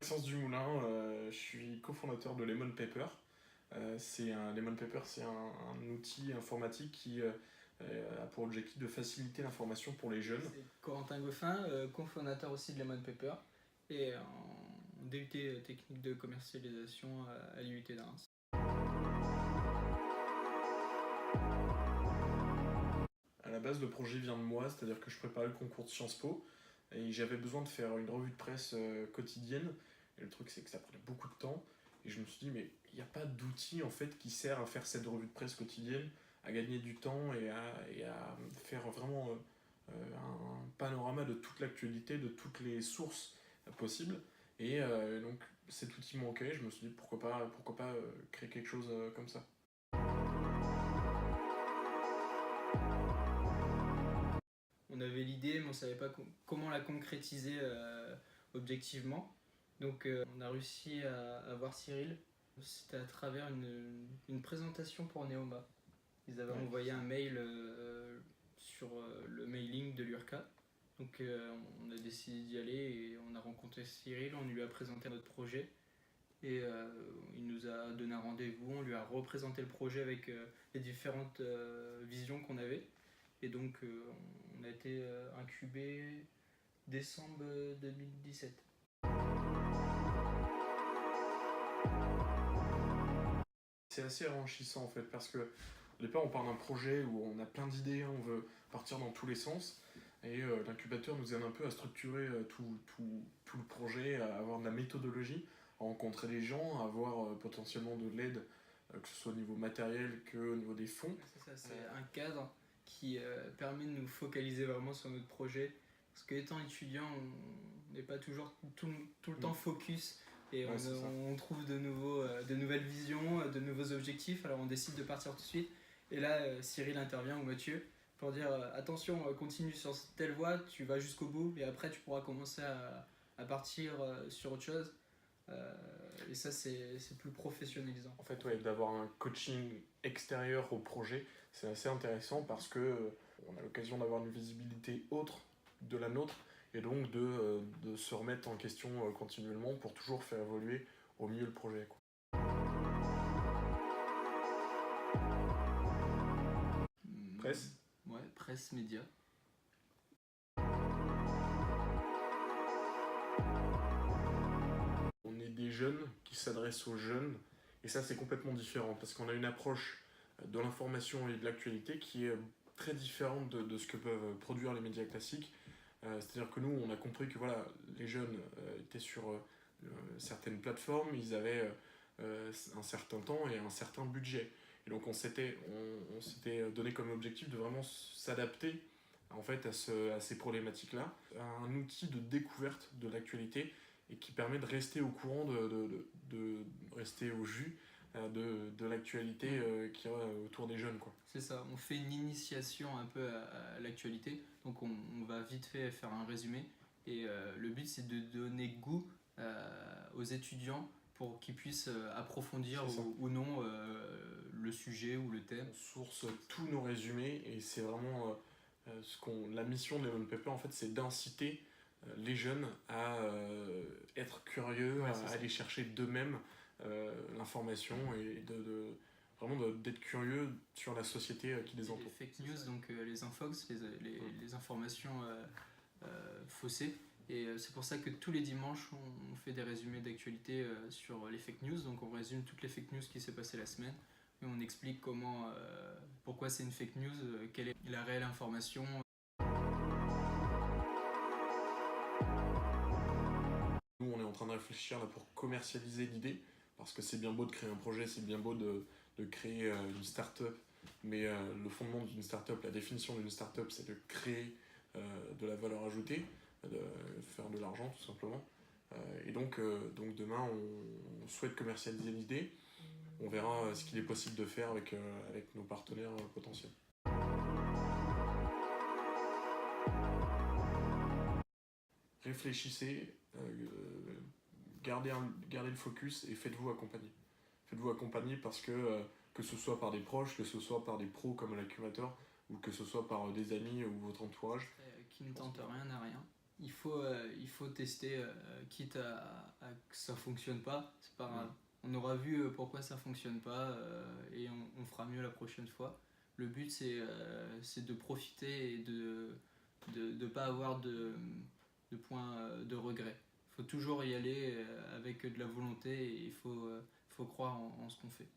Maxence Dumoulin, je suis cofondateur de Lemon Paper. Lemon Paper, c'est un outil informatique qui a pour objectif de faciliter l'information pour les jeunes. C'est Corentin Goffin, cofondateur aussi de Lemon Paper et en DUT technique de commercialisation à l'IUT de Reims. À la base, le projet vient de moi, c'est-à-dire que je préparais le concours de Sciences Po et j'avais besoin de faire une revue de presse quotidienne. Et le truc, c'est que ça prenait beaucoup de temps. Et je me suis dit, mais il n'y a pas d'outil en fait qui sert à faire cette revue de presse quotidienne, à gagner du temps et à faire vraiment un panorama de toute l'actualité, de toutes les sources possibles. Et donc cet outil manquait, je me suis dit pourquoi pas créer quelque chose comme ça. On avait l'idée, mais on ne savait pas comment la concrétiser objectivement. Donc on a réussi à voir Cyril. C'était à travers une présentation pour Neoma. Ils avaient envoyé un mail sur le mailing de l'URCA. Donc on a décidé d'y aller et on a rencontré Cyril, on lui a présenté notre projet. Et il nous a donné un rendez-vous, on lui a représenté le projet avec les différentes visions qu'on avait. Et donc on a été incubé décembre 2017. C'est assez enrichissant en fait parce que au départ on part d'un projet où on a plein d'idées, on veut partir dans tous les sens et l'incubateur nous aide un peu à structurer tout le projet, à avoir de la méthodologie, à rencontrer des gens, à avoir potentiellement de l'aide, que ce soit au niveau matériel qu'au niveau des fonds. C'est ça, c'est un cadre qui permet de nous focaliser vraiment sur notre projet. Parce qu'étant étudiant, on n'est pas toujours tout le temps focus et on trouve de nouvelles visions, de nouveaux objectifs. Alors on décide de partir tout de suite. Et là, Cyril intervient ou Mathieu pour dire attention, continue sur telle voie, tu vas jusqu'au bout et après tu pourras commencer à partir sur autre chose. Et ça, c'est plus professionnalisant. En fait, ouais, d'avoir un coaching extérieur au projet, c'est assez intéressant parce que on a l'occasion d'avoir une visibilité autre de la nôtre et donc de se remettre en question continuellement pour toujours faire évoluer au mieux le projet, quoi. Presse. Ouais, presse, média. On est des jeunes qui s'adressent aux jeunes et ça c'est complètement différent parce qu'on a une approche de l'information et de l'actualité qui est très différente de ce que peuvent produire les médias classiques. C'est-à-dire que nous, on a compris que voilà, les jeunes étaient sur certaines plateformes, ils avaient un certain temps et un certain budget. Et donc on s'était donné comme objectif de vraiment s'adapter en fait à ces problématiques-là, à un outil de découverte de l'actualité et qui permet de rester au courant, de rester au jus de l'actualité qu'il y a autour des jeunes, quoi. C'est ça, on fait une initiation un peu à l'actualité, donc on va vite fait faire un résumé. Et le but c'est de donner goût aux étudiants pour qu'ils puissent approfondir ou non le sujet ou le thème. On source tous nos résumés et c'est vraiment la mission de Lemon Paper en fait, c'est d'inciter les jeunes à être curieux, à aller chercher d'eux-mêmes l'information et vraiment d'être curieux sur la société qui les entoure. Les fake news, donc les infox, les informations faussées. Et c'est pour ça que tous les dimanches, on fait des résumés d'actualité sur les fake news. Donc on résume toutes les fake news qui s'est passé la semaine. Et on explique pourquoi c'est une fake news, quelle est la réelle information. Nous, on est en train de réfléchir là, pour commercialiser l'idée, parce que c'est bien beau de créer un projet, c'est bien beau de créer une start-up, mais le fondement d'une start-up, la définition d'une start-up, c'est de créer de la valeur ajoutée, de faire de l'argent tout simplement. Et donc demain, on souhaite commercialiser l'idée. On verra ce qu'il est possible de faire avec nos partenaires potentiels. Réfléchissez, gardez le focus et faites-vous accompagner. Faites-vous accompagner parce que ce soit par des proches, que ce soit par des pros comme l'incubateur, ou que ce soit par des amis ou votre entourage. Qui ne tente rien à rien. il faut tester, quitte à que ça fonctionne pas, c'est pas grave. On aura vu pourquoi ça fonctionne pas et on fera mieux la prochaine fois. Le but c'est de profiter et de pas avoir de points de regret. Il faut toujours y aller avec de la volonté et faut croire en ce qu'on fait.